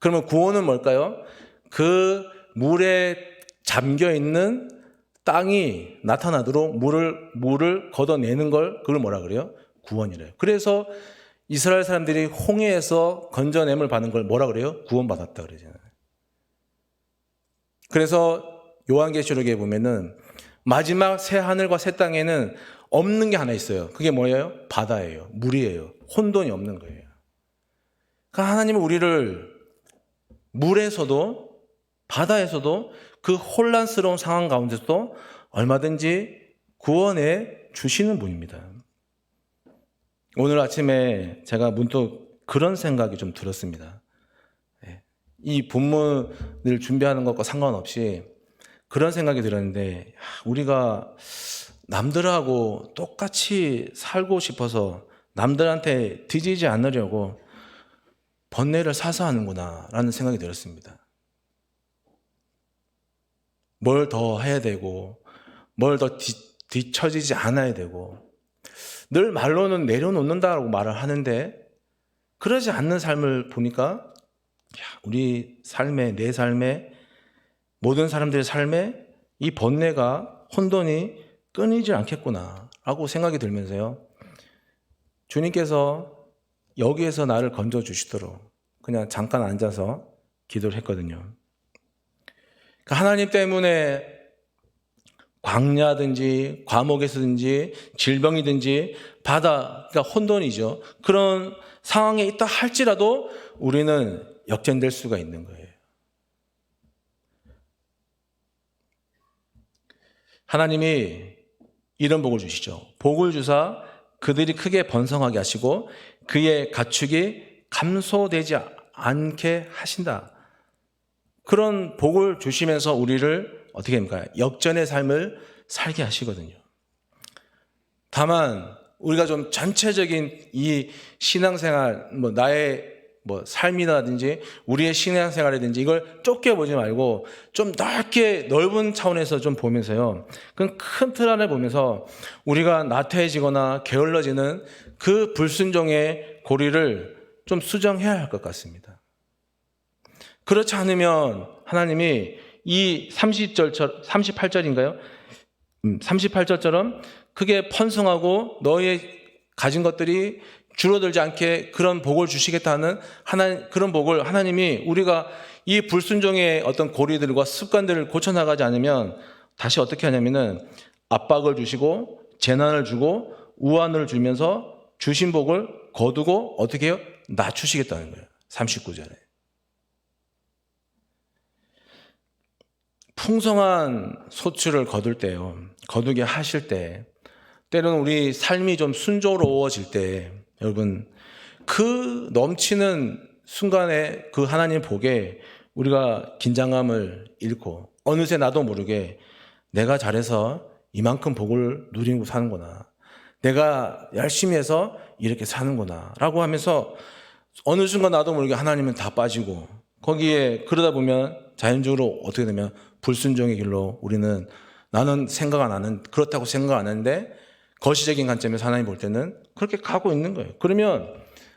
그러면 구원은 뭘까요? 그 물에 잠겨 있는 땅이 나타나도록 물을 걷어내는 걸 그걸 뭐라 그래요? 구원이래요. 그래서 이스라엘 사람들이 홍해에서 건져냄을 받는 걸 뭐라 그래요? 구원받았다 그러잖아요. 그래서 요한계시록에 보면은 마지막 새 하늘과 새 땅에는 없는 게 하나 있어요. 그게 뭐예요? 바다예요. 물이에요. 혼돈이 없는 거예요. 그러니까 하나님은 우리를 물에서도 바다에서도 그 혼란스러운 상황 가운데서도 얼마든지 구원해 주시는 분입니다. 오늘 아침에 제가 문득 그런 생각이 좀 들었습니다. 이 본문을 준비하는 것과 상관없이 그런 생각이 들었는데, 우리가 남들하고 똑같이 살고 싶어서 남들한테 뒤지지 않으려고 번뇌를 사서 하는구나 라는 생각이 들었습니다. 뭘 더 해야 되고 뭘 더 뒤처지지 않아야 되고, 늘 말로는 내려놓는다고 말을 하는데 그러지 않는 삶을 보니까 우리 삶에, 내 삶에, 모든 사람들의 삶에 이 번뇌가, 혼돈이 끊이지 않겠구나 라고 생각이 들면서요, 주님께서 여기에서 나를 건져주시도록 그냥 잠깐 앉아서 기도를 했거든요. 하나님 때문에 광야든지 과목에서든지 질병이든지 바다, 그러니까 혼돈이죠. 그런 상황에 있다 할지라도 우리는 역전될 수가 있는 거예요. 하나님이 이런 복을 주시죠. 복을 주사 그들이 크게 번성하게 하시고 그의 가축이 감소되지 않게 하신다. 그런 복을 주시면서 우리를 어떻게 합니까? 역전의 삶을 살게 하시거든요. 다만 우리가 좀 전체적인 이 신앙생활, 나의 삶이라든지 우리의 신앙생활이든지 이걸 좁게 보지 말고 좀 넓은 차원에서 좀 보면서요, 그 큰 틀 안을 보면서 우리가 나태해지거나 게을러지는 그 불순종의 고리를 좀 수정해야 할 것 같습니다. 그렇지 않으면 하나님이 이 38절인가요? 38절처럼 크게 번성하고 너의 가진 것들이 줄어들지 않게 그런 복을 주시겠다는 그런 복을 하나님이, 우리가 이 불순종의 어떤 고리들과 습관들을 고쳐나가지 않으면 다시 어떻게 하냐면은 압박을 주시고 재난을 주고 우환을 주면서 주신 복을 거두고 어떻게 해요? 낮추시겠다는 거예요. 39절에. 풍성한 소출을 거둘 때요, 거두게 하실 때, 때로는 우리 삶이 좀 순조로워질 때, 여러분, 그 넘치는 순간에 그 하나님 복에 우리가 긴장감을 잃고 어느새 나도 모르게 내가 잘해서 이만큼 복을 누리고 사는구나, 내가 열심히 해서 이렇게 사는구나 라고 하면서 어느 순간 나도 모르게 하나님은 다 빠지고, 거기에 그러다 보면 자연적으로 어떻게 되면 불순종의 길로 우리는, 나는 생각 안 하는, 그렇다고 생각 안 하는데 거시적인 관점에서 하나님 볼 때는 그렇게 가고 있는 거예요. 그러면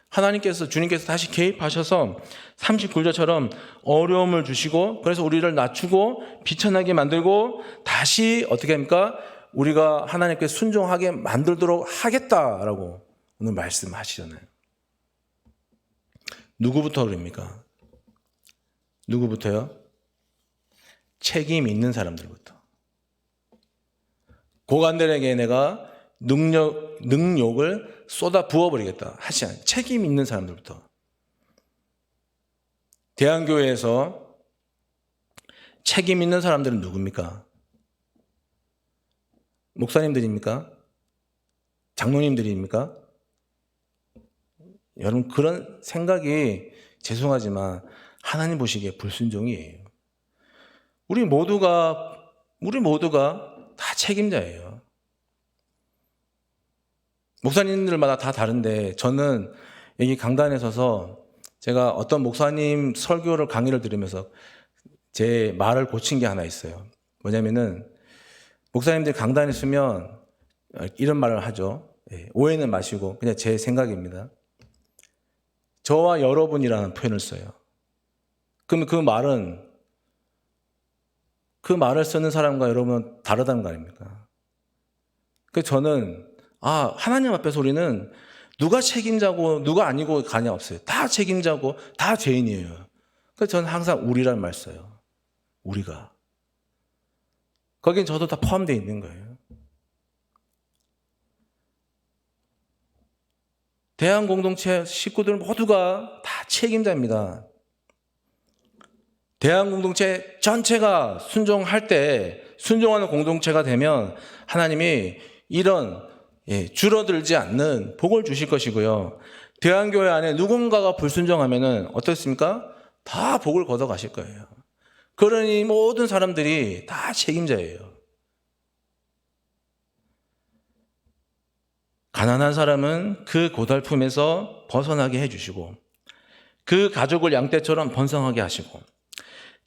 주님께서 다시 개입하셔서 39절처럼 어려움을 주시고, 그래서 우리를 낮추고 비천하게 만들고 다시 어떻게 합니까? 우리가 하나님께 순종하게 만들도록 하겠다라고 오늘 말씀하시잖아요. 누구부터 그럽니까? 누구부터요? 책임 있는 사람들부터. 고관들에게 내가 능욕을 쏟아 부어버리겠다 하지 않아요. 책임 있는 사람들부터. 대한교회에서 책임 있는 사람들은 누굽니까? 목사님들입니까? 장로님들입니까? 여러분, 그런 생각이 죄송하지만 하나님 보시기에 불순종이에요. 우리 모두가 다 책임자예요. 목사님들마다 다 다른데, 저는 여기 강단에 서서 제가 어떤 목사님 설교를, 강의를 들으면서 제 말을 고친 게 하나 있어요. 뭐냐면은, 목사님들 강단에 서면 이런 말을 하죠. 오해는 마시고, 그냥 제 생각입니다. 저와 여러분이라는 표현을 써요. 그러면 그 말을 쓰는 사람과 여러분 다르다는 거 아닙니까? 그래서 저는 하나님 앞에서 우리는 누가 책임자고 누가 아니고 가냐 없어요. 다 책임자고 다 죄인이에요. 그래서 저는 항상 우리란 말 써요. 우리가. 거긴 저도 다 포함되어 있는 거예요. 대한공동체 식구들 모두가 다 책임자입니다. 대한공동체 전체가 순종할 때, 순종하는 공동체가 되면 하나님이 이런 줄어들지 않는 복을 주실 것이고요. 대한교회 안에 누군가가 불순종하면은 어떻습니까? 다 복을 걷어 가실 거예요. 그러니 모든 사람들이 다 책임자예요. 가난한 사람은 그 고달픔에서 벗어나게 해주시고, 그 가족을 양떼처럼 번성하게 하시고,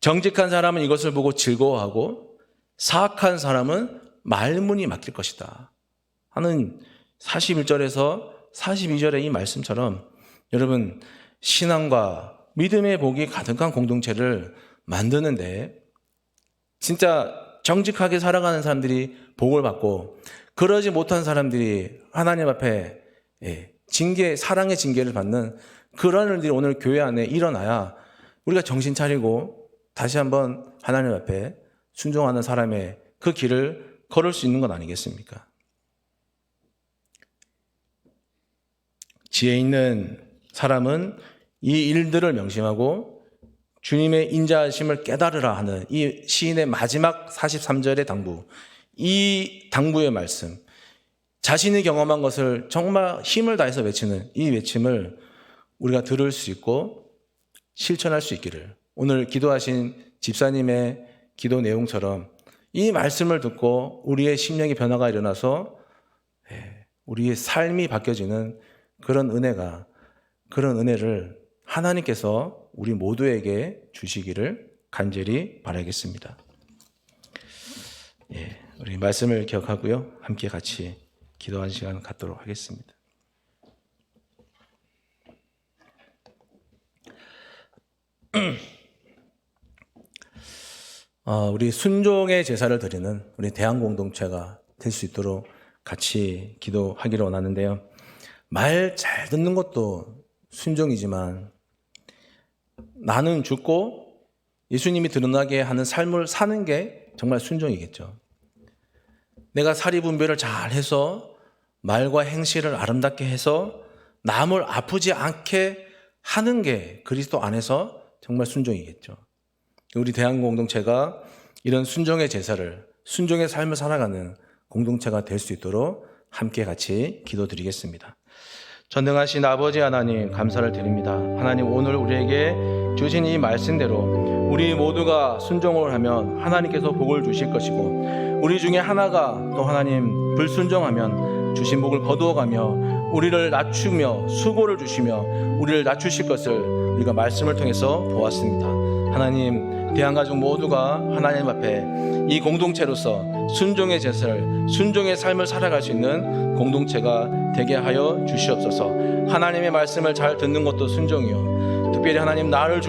정직한 사람은 이것을 보고 즐거워하고, 사악한 사람은 말문이 막힐 것이다 하는 41절에서 42절의 이 말씀처럼 여러분, 신앙과 믿음의 복이 가득한 공동체를 만드는데 진짜 정직하게 살아가는 사람들이 복을 받고, 그러지 못한 사람들이 하나님 앞에 징계, 사랑의 징계를 받는 그런 일들이 오늘 교회 안에 일어나야 우리가 정신 차리고 다시 한번 하나님 앞에 순종하는 사람의 그 길을 걸을 수 있는 건 아니겠습니까? 지혜 있는 사람은 이 일들을 명심하고 주님의 인자하심을 깨달으라 하는 이 시인의 마지막 43절의 당부, 이 당부의 말씀, 자신이 경험한 것을 정말 힘을 다해서 외치는 이 외침을 우리가 들을 수 있고 실천할 수 있기를, 오늘 기도하신 집사님의 기도 내용처럼 이 말씀을 듣고 우리의 심령의 변화가 일어나서 우리의 삶이 바뀌어지는 그런 은혜를 하나님께서 우리 모두에게 주시기를 간절히 바라겠습니다. 우리 말씀을 기억하고요, 함께 같이 기도하는 시간 갖도록 하겠습니다. 우리 순종의 제사를 드리는 우리 대한공동체가 될 수 있도록 같이 기도하기를 원하는데요. 말 잘 듣는 것도 순종이지만 나는 죽고 예수님이 드러나게 하는 삶을 사는 게 정말 순종이겠죠. 내가 사리분별을 잘 해서 말과 행실을 아름답게 해서 남을 아프지 않게 하는 게 그리스도 안에서 정말 순종이겠죠. 우리 대한공동체가 이런 순종의 제사를, 순종의 삶을 살아가는 공동체가 될 수 있도록 함께 같이 기도드리겠습니다. 전능하신 아버지 하나님, 감사를 드립니다. 하나님, 오늘 우리에게 주신 이 말씀대로 우리 모두가 순종을 하면 하나님께서 복을 주실 것이고, 우리 중에 하나가 또 하나님 불순종하면 주신 복을 거두어가며 우리를 낮추며 수고를 주시며 우리를 낮추실 것을 우리가 말씀을 통해서 보았습니다. 하나님, 대한가족 모두가 하나님 앞에 이 공동체로서 순종의 제사를, 순종의 삶을 살아갈 수 있는 공동체가 되게 하여 주시옵소서. 하나님의 말씀을 잘 듣는 것도 순종이요, 특별히 하나님 나를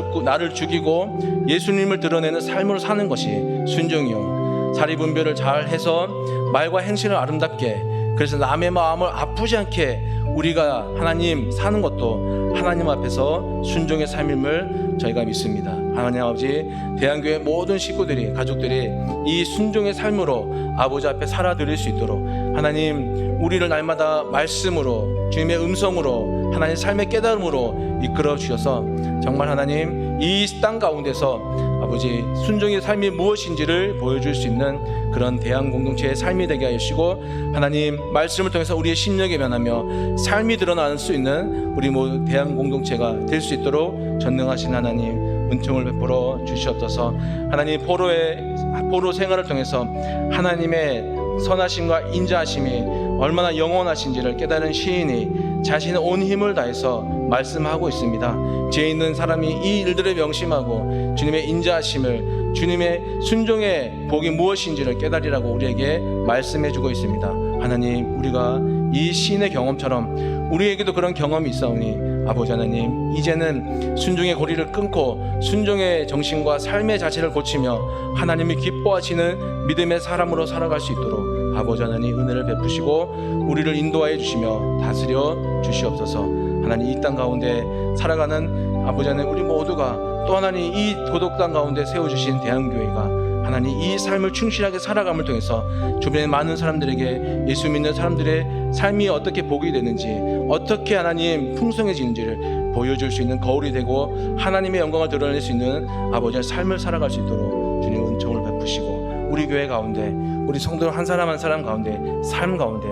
죽이고 예수님을 드러내는 삶으로 사는 것이 순종이요, 사리분별을 잘 해서 말과 행실을 아름답게, 그래서 남의 마음을 아프지 않게 우리가 하나님 사는 것도 하나님 앞에서 순종의 삶임을 저희가 믿습니다. 하나님 아버지, 대한교회 모든 식구들이, 가족들이 이 순종의 삶으로 아버지 앞에 살아드릴 수 있도록 하나님, 우리를 날마다 말씀으로, 주님의 음성으로, 하나님 삶의 깨달음으로 이끌어 주셔서 정말 하나님 이 땅 가운데서 아버지 순종의 삶이 무엇인지를 보여줄 수 있는 그런 대한공동체의 삶이 되게 하시고, 하나님 말씀을 통해서 우리의 심령이 변하며 삶이 드러날 수 있는 우리 모두 대한공동체가 될 수 있도록 전능하신 하나님 은총을 베풀어 주시옵소서. 하나님, 포로 생활을 통해서 하나님의 선하심과 인자하심이 얼마나 영원하신지를 깨달은 시인이 자신의 온 힘을 다해서 말씀하고 있습니다. 죄 있는 사람이 이 일들을 명심하고 주님의 인자하심을, 주님의 순종의 복이 무엇인지를 깨달으라고 우리에게 말씀해 주고 있습니다. 하나님, 우리가 이 시인의 경험처럼 우리에게도 그런 경험이 있사오니 아버지 하나님, 이제는 순종의 고리를 끊고 순종의 정신과 삶의 자체를 고치며 하나님이 기뻐하시는 믿음의 사람으로 살아갈 수 있도록 아버지 하나님 은혜를 베푸시고 우리를 인도하여 주시며 다스려 주시옵소서. 하나님, 이 땅 가운데 살아가는 아버지 하나님, 우리 모두가 또 하나님 이 도덕 땅 가운데 세워주신 대한교회가 하나님 이 삶을 충실하게 살아감을 통해서 주변에 많은 사람들에게 예수 믿는 사람들의 삶이 어떻게 복이 되는지, 어떻게 하나님 풍성해지는지를 보여줄 수 있는 거울이 되고 하나님의 영광을 드러낼 수 있는 아버지의 삶을 살아갈 수 있도록 주님 은총을 베푸시고 우리 교회 가운데 우리 성도 한 사람 한 사람 가운데 삶 가운데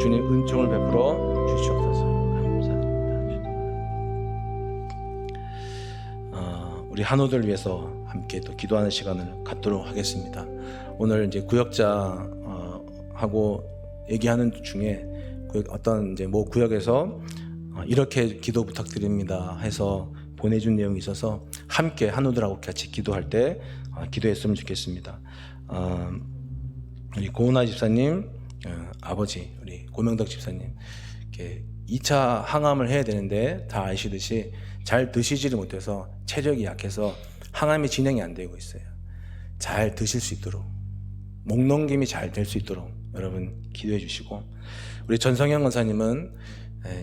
주님 은총을 베풀어 주시옵소서. 감사합니다. 우리 한우들 위해서 함께 또 기도하는 시간을 갖도록 하겠습니다. 오늘 이제 구역자 하고 얘기하는 중에 어떤 이제 모 구역에서 이렇게 기도 부탁드립니다 해서 보내준 내용이 있어서 함께 한우들하고 같이 기도할 때 기도했으면 좋겠습니다. 우리 고은아 집사님, 아버지 우리 고명덕 집사님, 이렇게 2차 항암을 해야 되는데 다 아시듯이 잘 드시지를 못해서 체력이 약해서 항암이 진행이 안 되고 있어요. 잘 드실 수 있도록, 목 넘김이 잘 될 수 있도록 여러분 기도해 주시고, 우리 전성현 권사님은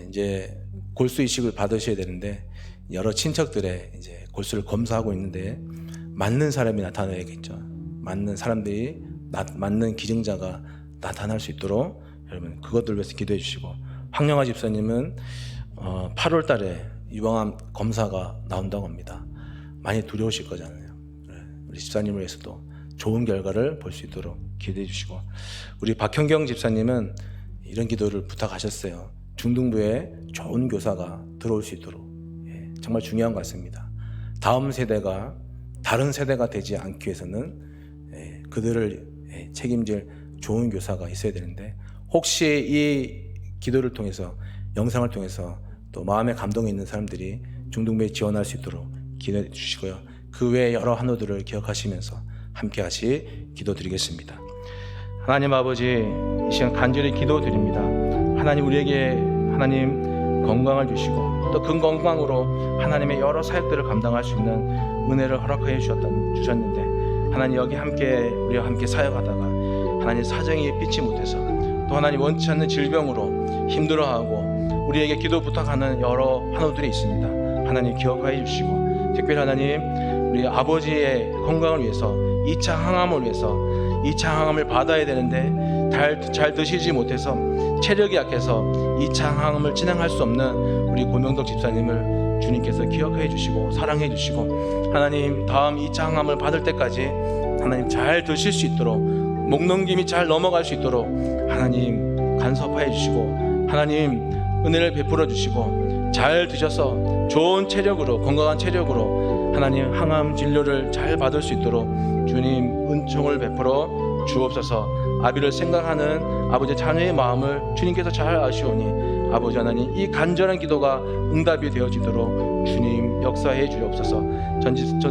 이제 골수 이식을 받으셔야 되는데 여러 친척들의 이제 골수를 검사하고 있는데 맞는 사람이 나타나야겠죠. 맞는 사람들이 맞는 기증자가 나타날 수 있도록 여러분 그것들 위해서 기도해 주시고, 황영아 집사님은 8월 달에 유방암 검사가 나온다고 합니다. 많이 두려우실 거잖아요. 우리 집사님을 위해서도 좋은 결과를 볼 수 있도록 기도해 주시고, 우리 박형경 집사님은 이런 기도를 부탁하셨어요. 중등부에 좋은 교사가 들어올 수 있도록. 정말 중요한 것 같습니다. 다음 세대가 다른 세대가 되지 않기 위해서는 그들을 책임질 좋은 교사가 있어야 되는데, 혹시 이 기도를 통해서, 영상을 통해서 또 마음에 감동이 있는 사람들이 중등부에 지원할 수 있도록 기도해 주시고요. 그 외에 여러 한우들을 기억하시면서 함께 같이 기도드리겠습니다. 하나님 아버지, 이 시간 간절히 기도드립니다. 하나님, 우리에게 하나님 건강을 주시고 또 그 건강으로 하나님의 여러 사역들을 감당할 수 있는 은혜를 허락하여 주셨는데, 하나님 여기 함께 우리와 함께 사역하다가 하나님 사정이 빛이 못해서 또 하나님 원치 않는 질병으로 힘들어하고 우리에게 기도 부탁하는 여러 한우들이 있습니다. 하나님 기억하여 주시고, 특별히 하나님 우리 아버지의 건강을 위해서 2차 항암을 위해서 2차 항암을 받아야 되는데 잘 드시지 못해서 체력이 약해서 2차 항암을 진행할 수 없는 우리 고명덕 집사님을 주님께서 기억해 주시고 사랑해 주시고, 하나님 다음 2차 항암을 받을 때까지 하나님 잘 드실 수 있도록, 목 넘김이 잘 넘어갈 수 있도록 하나님 간섭하여 주시고, 하나님 은혜를 베풀어 주시고 잘 드셔서 좋은 체력으로, 건강한 체력으로 하나님 항암 진료를 잘 받을 수 있도록 주님 은총을 베풀어 주옵소서. 아비를 생각하는 아버지 자녀의 마음을 주님께서 잘 아시오니 아버지 하나님 이 간절한 기도가 응답이 되어지도록 주님 역사해 주옵소서.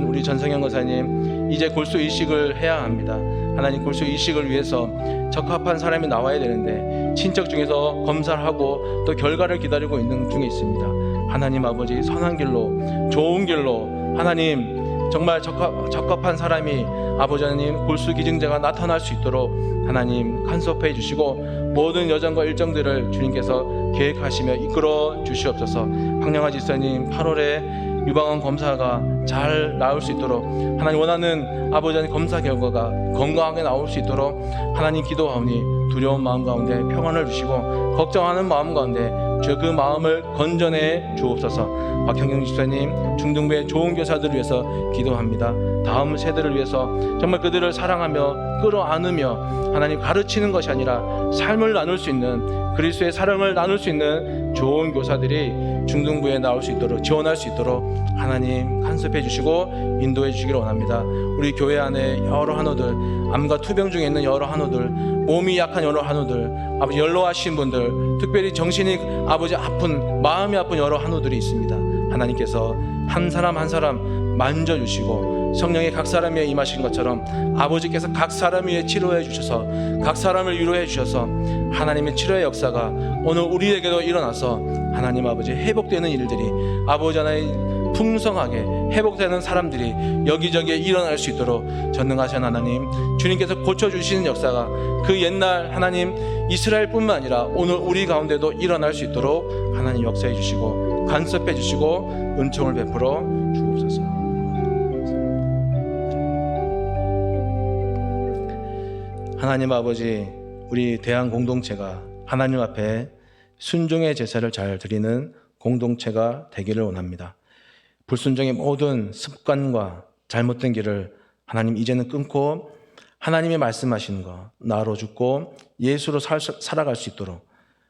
우리 전성현 권사님, 이제 골수 이식을 해야 합니다. 하나님 골수 이식을 위해서 적합한 사람이 나와야 되는데 친척 중에서 검사를 하고 또 결과를 기다리고 있는 중에 있습니다. 하나님 아버지 선한 길로, 좋은 길로 하나님 정말 적합한 사람이 아버지 하나님 골수 기증자가 나타날 수 있도록 하나님 간섭해 주시고, 모든 여정과 일정들을 주님께서 계획하시며 이끌어 주시옵소서. 황영아 집사님 8월에 유방암 검사가 잘 나올 수 있도록, 하나님 원하는 아버지 하나님 검사 결과가 건강하게 나올 수 있도록 하나님 기도하오니 두려운 마음 가운데 평안을 주시고 걱정하는 마음 가운데 주 그 마음을 건져내 주옵소서. 박형경 집사님 중등부의 좋은 교사들을 위해서 기도합니다. 다음 세대를 위해서 정말 그들을 사랑하며 끌어안으며 하나님 가르치는 것이 아니라 삶을 나눌 수 있는, 그리스도의 사랑을 나눌 수 있는 좋은 교사들이 중등부에 나올 수 있도록, 지원할 수 있도록 하나님 간섭해 주시고 인도해 주시기를 원합니다. 우리 교회 안에 여러 한우들, 암과 투병 중에 있는 여러 한우들, 몸이 약한 여러 한우들, 아버지 연로하신 분들, 특별히 정신이 아버지 아픈, 마음이 아픈 여러 한우들이 있습니다. 하나님께서 한 사람 한 사람 만져주시고 성령의 각 사람 위에 임하신 것처럼 아버지께서 각 사람 위에 치료해 주셔서 각 사람을 위로해 주셔서 하나님의 치료의 역사가 오늘 우리에게도 일어나서 하나님 아버지 회복되는 일들이 아버지 하나님 풍성하게 회복되는 사람들이 여기저기에 일어날 수 있도록 전능하신 하나님 주님께서 고쳐주시는 역사가 그 옛날 하나님 이스라엘뿐만 아니라 오늘 우리 가운데도 일어날 수 있도록 하나님 역사해 주시고 간섭해 주시고 은총을 베풀어 주옵소서. 하나님 아버지, 우리 대한 공동체가 하나님 앞에 순종의 제사를 잘 드리는 공동체가 되기를 원합니다. 불순종의 모든 습관과 잘못된 길을 하나님 이제는 끊고 하나님이 말씀하시는 거 나로 죽고 예수로 살아갈 수 있도록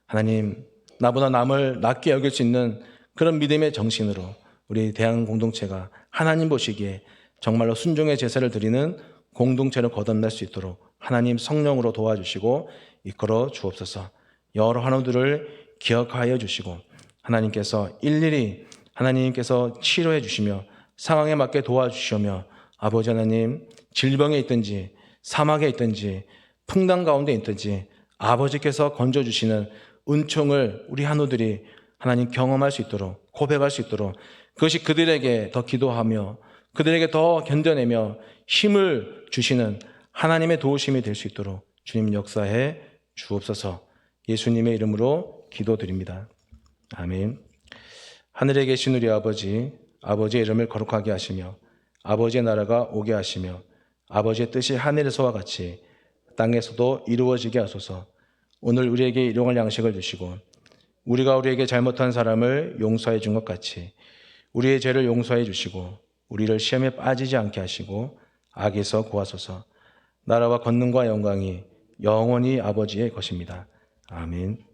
하나님 나보다 남을 낮게 여길 수 있는 그런 믿음의 정신으로 우리 대한 공동체가 하나님 보시기에 정말로 순종의 제사를 드리는 공동체를 거듭날 수 있도록 하나님 성령으로 도와주시고 이끌어 주옵소서. 여러 환우들을 기억하여 주시고 하나님께서 일일이 하나님께서 치료해 주시며 상황에 맞게 도와주시며 아버지 하나님 질병에 있든지 사막에 있든지 풍랑 가운데 있든지 아버지께서 건져주시는 은총을 우리 한우들이 하나님 경험할 수 있도록 고백할 수 있도록 그것이 그들에게 더 기도하며 그들에게 더 견뎌내며 힘을 주시는 하나님의 도우심이 될 수 있도록 주님 역사해 주옵소서. 예수님의 이름으로 기도드립니다. 아멘. 하늘에 계신 우리 아버지, 아버지의 이름을 거룩하게 하시며 아버지의 나라가 오게 하시며 아버지의 뜻이 하늘에서와 같이 땅에서도 이루어지게 하소서. 오늘 우리에게 일용할 양식을 주시고 우리가 우리에게 잘못한 사람을 용서해 준 것 같이 우리의 죄를 용서해 주시고 우리를 시험에 빠지지 않게 하시고 악에서 구하소서. 나라와 권능과 영광이 영원히 아버지의 것입니다. 아멘.